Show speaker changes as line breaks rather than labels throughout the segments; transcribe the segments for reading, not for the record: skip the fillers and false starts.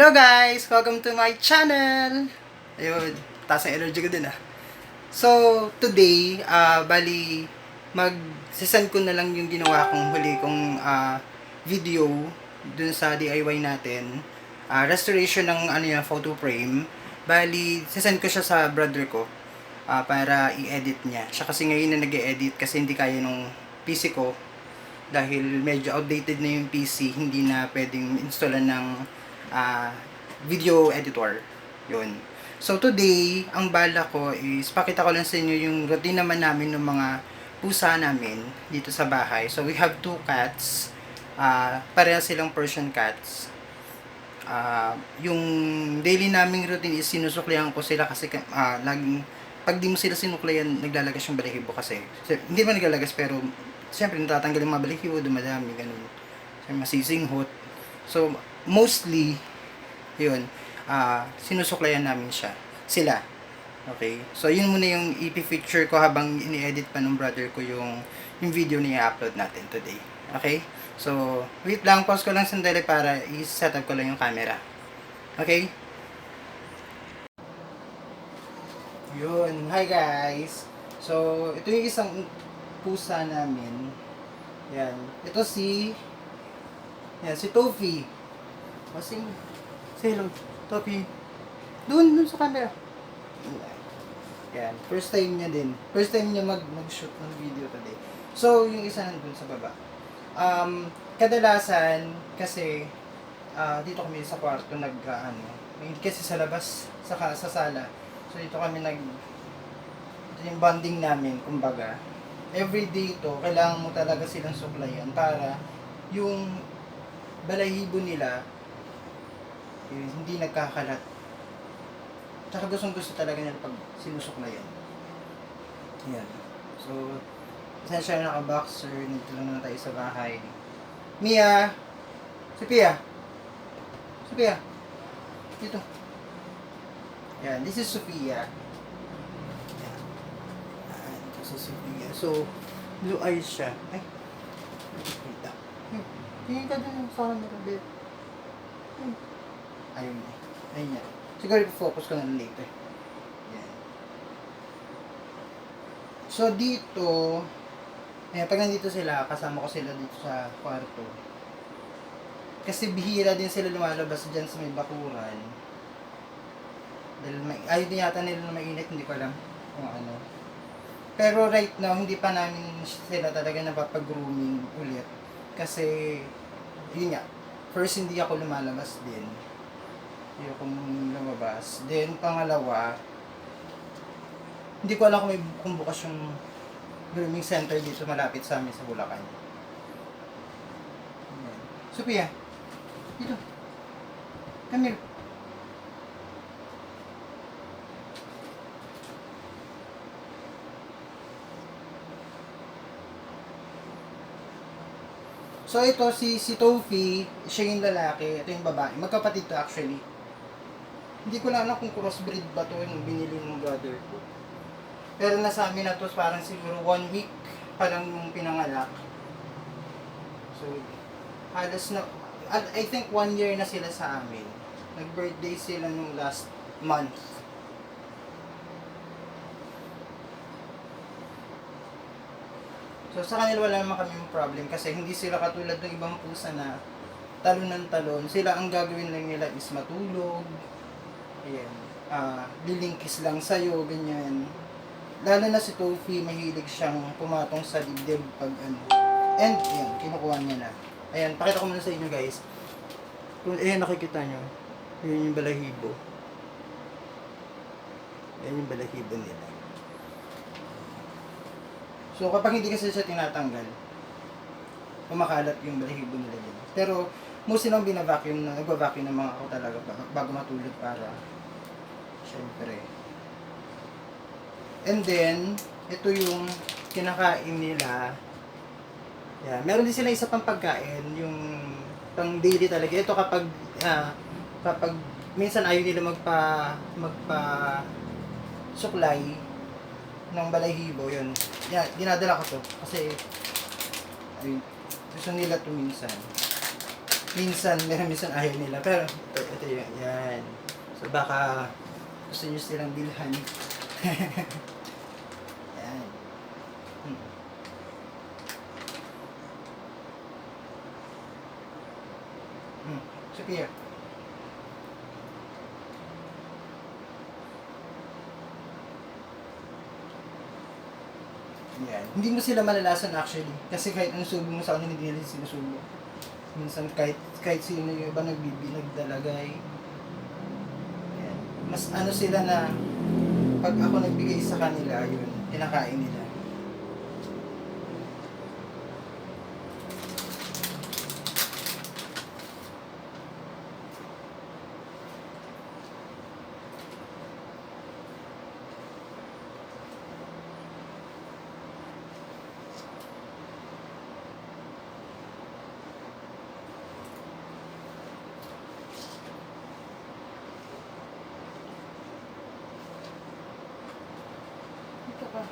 Hello guys! Welcome to my channel! Ayun, taas ang energy ko din ah. So, today, bali, mag-sisend ko na lang yung ginawa kong huli kong video dun sa DIY natin. Restoration ng photo frame. Bali, sisend ko siya sa brother ko para i-edit niya. Siya kasi ngayon na nag-e-edit kasi hindi kaya nung PC ko. Dahil medyo outdated na yung PC, hindi na pwedeng installan ng video editor. Yun. So today, ang bala ko is pakita ko lang sa inyo yung routine naman namin ng mga pusa namin dito sa bahay. So we have 2 cats. Pareha silang Persian Cats. Yung daily naming routine is sinusuklihan ko sila kasi laging pag di mo sila sinuklayan, naglalagas yung balahibo kasi. Hindi man naglalagas pero siyempre natatanggal yung mga balahibo, dumadami, ganun. So, masisinghot. So, mostly, yun, sinusuklayan namin sila. Okay? So, yun muna yung ipi-feature ko habang ini-edit pa ng brother ko yung video na i-upload natin today. Okay? So, wait lang, pause ko lang sandali para i-set up ko lang yung camera. Okay? Yun. Hi guys! So, ito yung isang pusa namin. Yan. Ito si Tofi. Kasi, say hello, Tofi. Doon sa camera. Yan. First time niya din. First time niya mag-shoot ng video today. So, yung isa nandun sa baba. Kadalasan, kasi, dito kami sa kwarto hindi kasi sa labas, sa sala. So, dito kami ito yung bonding namin, kumbaga. Everyday ito, kailangan mo talaga silang suklayan para yung balahibo nila hindi nagkakalat. Tsaka gusto talaga nila pag sinusuklayan. Yan. So, isa siya naka-boxer, nandito lang na tayo sa bahay. Mia! Sophia! Dito. Yan, this is Sophia. Si Sophia. So, blue eyes siya. Ay. Kita. Tingin ka dun sa camera, babe. Ayun na. Ayun na. Siguro i-focus ko na later. Yan. So, dito, pag nandito sila, kasama ko sila dito sa kwarto. Kasi bihira din sila lumalabas dyan sa may bakuran. Dahil ayaw din yata nila na mainit, hindi ko alam kung ano. Pero right now, hindi pa namin sila talaga napapag-grooming ulit. Kasi, yun nga, first hindi ako lumalabas din. Hindi ako lumabas. Then, pangalawa, hindi ko alam kung bukas yung grooming center dito malapit sa amin sa Bulacan. Sophia, dito. Come here. So ito si Tofi, siya yung lalaki, ito yung babae. Magkapatid to actually. Hindi ko na alam kung crossbreed ba to yung binili ng brother ko. Pero nasa amin na to parang siguro 1 week pa lang yung pinanganak. So halos na, I think 1 year na sila sa amin. Nag-birthday sila nung last month. So sa kanila wala naman kaming problem kasi hindi sila katulad ng ibang pusa na talon ng talon. Sila ang gagawin lang nila is matulog. Ayan. Lilingkis lang sa'yo, ganyan. Lalo na si Tofi, mahilig siyang pumatong sa dibdib pag ano. And, ayan, kinukuha niya na. Ayan, pakita ko muna sa inyo guys. Kung, ayan, nakikita nyo. Ayan yung balahibo. Ayan yung balahibo nila. So, kapag hindi kasi siya tinatanggal, kumakalat yung balahibo nila dyan. Pero, mostly nang nagva-vacuum ng mga ako talaga bago matulog para, syempre. And then, ito yung kinakain nila. Yeah, meron din sila isa pang pagkain, yung pang daily talaga. Ito kapag minsan ayaw nila suklay ng balahibo, yun. Yan, dinadala ko to. Kasi, ayun, gusto nila to minsan. minsan ayaw nila. Pero, ito yun, yan. So, baka gusto nyo silang bilhan. Yan. Hmm. Sophia. Yan. Hindi mo sila malalasan actually. Kasi kahit anong subo mo sa kanila, hindi nila sinusubo. Minsan kahit sino yung iba nagdalagay. Yan. Mas ano sila na pag ako nagbigay sa kanila, yun, kinakain nila. Ito pa.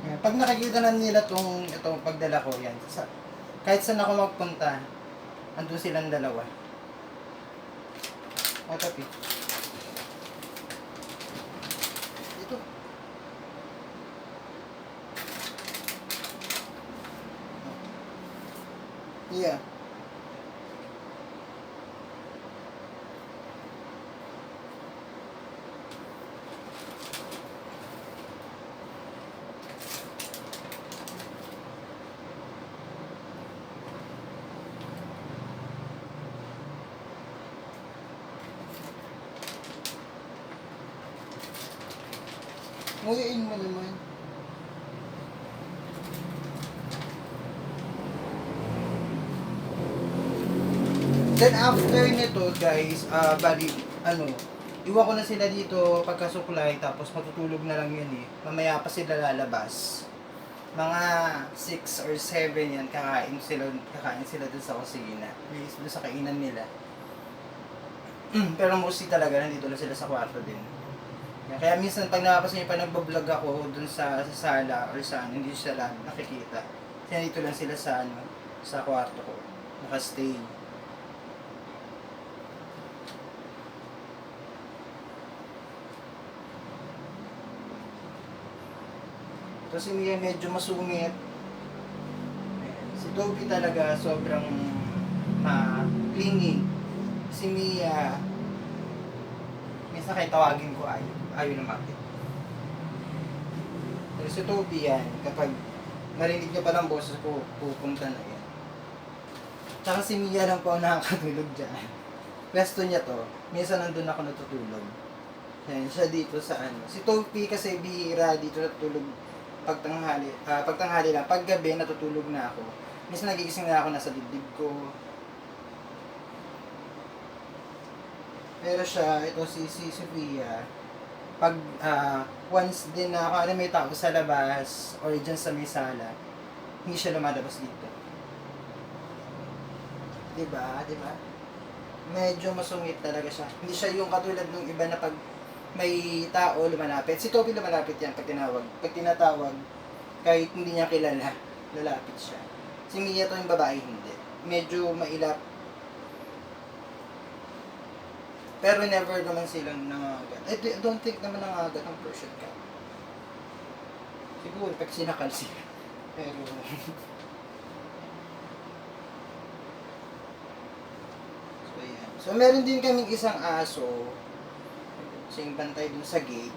Yan. Pag nakikita na nila itong pagdala ko, yan. Kahit saan ako magpunta, andun silang dalawa. O, tapi. Ito. Yeah. Nguyain mo naman. Then after nito guys, bali, iwan ko na sila dito pagkasuklay, tapos matutulog na lang yun eh. Mamaya pa sila lalabas. Mga 6 or 7 yan, kakain sila dun sa kusina. Dun sa kainan nila. Pero mostly talaga, nandito lang sila sa kwarto din. Kaya minsan pag nakapas niyo pa nagbablog ako dun sa sala or sa hindi sila nakikita. Kaya dito lang sila sa kwarto ko. Nakastay. So si Mia medyo masungit. Si Toby talaga sobrang clingy. Si Mia, minsan kahit tawagin ko ayaw lumapit. Pero si Toby yan, kapag narinig niya pa ng boses ko, pupunta na yan. Tsaka si Mia lang po ang nakakatulog dyan. Pwesto niya to, minsan nandun ako natutulog. Yan, siya dito sa Si Toby kasi bihira dito natutulog pagtanghali lang. Pag gabi natutulog na ako. Minsan nagigising na ako nasa dibdib ko. Pero siya, ito si Sophia, pag once din na may tao sa labas or dyan sa may sala, hindi siya lumalabas dito. Diba? Medyo masungit talaga siya. Hindi siya yung katulad ng iba na pag may tao lumalapit. Si Toby lumalapit yan pag tinawag. Pag tinatawag, kahit hindi niya kilala, lalapit siya. Si Mia to yung babae, hindi. Medyo mailap. Pero never naman silang nangagat. I don't think naman nangagat ang Persian Cat. Siguro pag sinakal siya. Pero so yan. So meron din kaming isang aso. Sing bantay dun sa gate.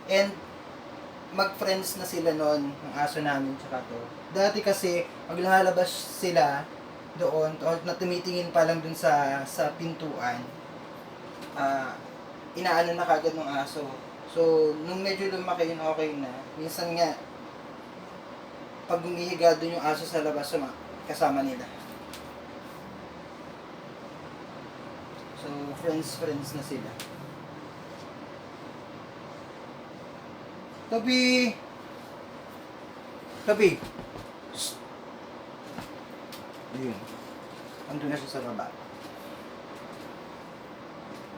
And mag-friends na sila noon, ng aso namin tsaka to. Dati kasi, pag lalabas sila doon, o na tumitingin pa lang dun sa pintuan, inaano na kagad ng aso. So, nung medyo lumaki yun, okay na. Minsan nga, pag gumihiga dun yung aso sa labas, kasama nila. So, friends na sila. Tabi! Shhh! Ayun. Andun na siya sa baba.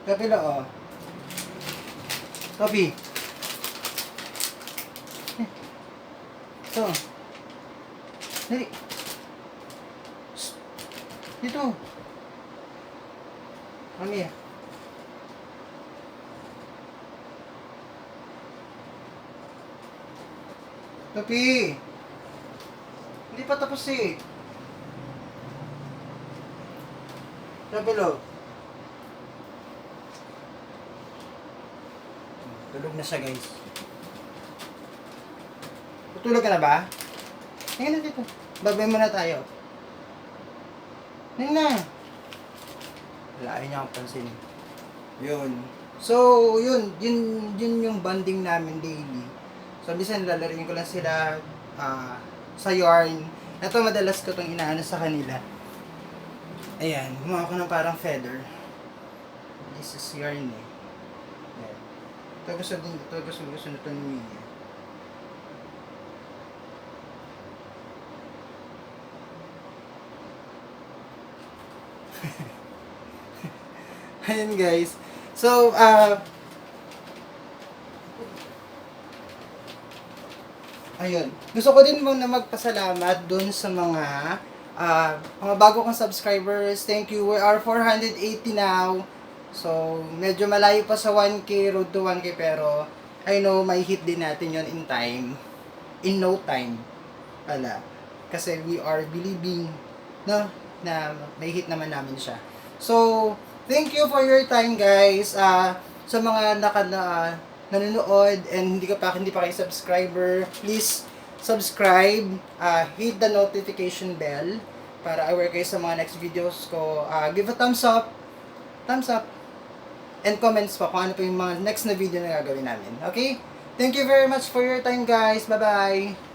Kapila, oh. Copy. Ito. Dali. Shh. Dito. Mami. Copy. Hindi pa tapos eh. Kapila. Tulog na siya, guys. Tutulog ka na ba? Tingnan na dito. Babay muna tayo. Tingnan na. Wala, ayaw niya akong pansin. Yun. So, yun yung bonding namin daily. So, bisan lalaroin ko lang sila sa yarn. Ito, madalas ko itong inaano sa kanila. Ayan, gumawa ko ng parang feather. This is yarn eh. Ayan. Ito gusto na ito ni Mia. Ayan guys. So, ayun. Gusto ko din muna magpasalamat dun sa mga bago kong subscribers. Thank you. We are 480 now. So, medyo malayo pa sa 1K, road to 1K, pero I know may hit din natin yon in time. In no time. Pala. Kasi we are believing, no, na may hit naman namin siya. So, thank you for your time, guys. Sa mga nanonood and hindi pa kayo subscriber, please subscribe, hit the notification bell para aware kayo sa mga next videos ko. Give a thumbs up, and comments pa kung ano pa yung mga next na video na gagawin namin. Okay? Thank you very much for your time, guys. Bye-bye!